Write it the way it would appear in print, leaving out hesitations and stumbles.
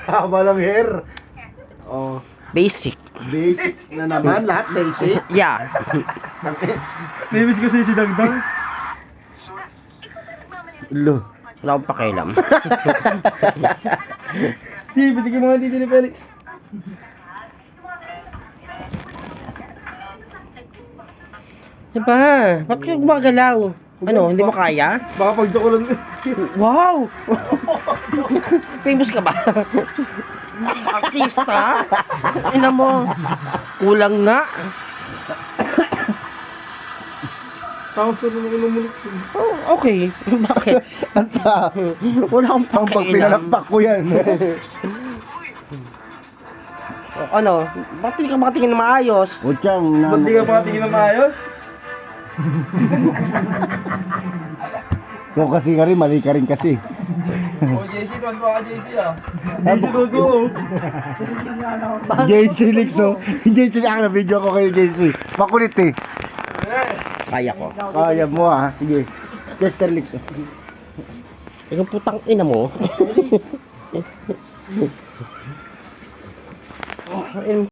Haba ng hair. Oh, Basic. basic na naman. Lahat basic. Yeah. Namiss kasi si Dagdang. Lo. Wala akong pakialam. Si, bitigyan mo nga dito ni Felix. Diba? Ba't ka gumagalaw? Ano, hindi mo kaya? Baka pag-joke ko lang. Wow! Famous ka ba? Artista? Ina mo. Kulang nga. Tapos na naman lumulok siya. Oh, okay. Bakit? Ang tao. Wala akong Ang pag pakialam. pinalakpak ko yan. Oh, ano? Bakit hindi ka makatingin na maayos? Utsang. Ba't di ka pa tingin na maayos? Ikaw kasi ka rin, mali ka rin kasi. Oh, JC, tuwan pa ka JC ah. JC, tuwan JC Lixo. JC, ang na-video ko kay JC. Makulit eh. Kaya ko. Kaya mo ah. Sige. Chester Lixo. Ikaw putang ina mo.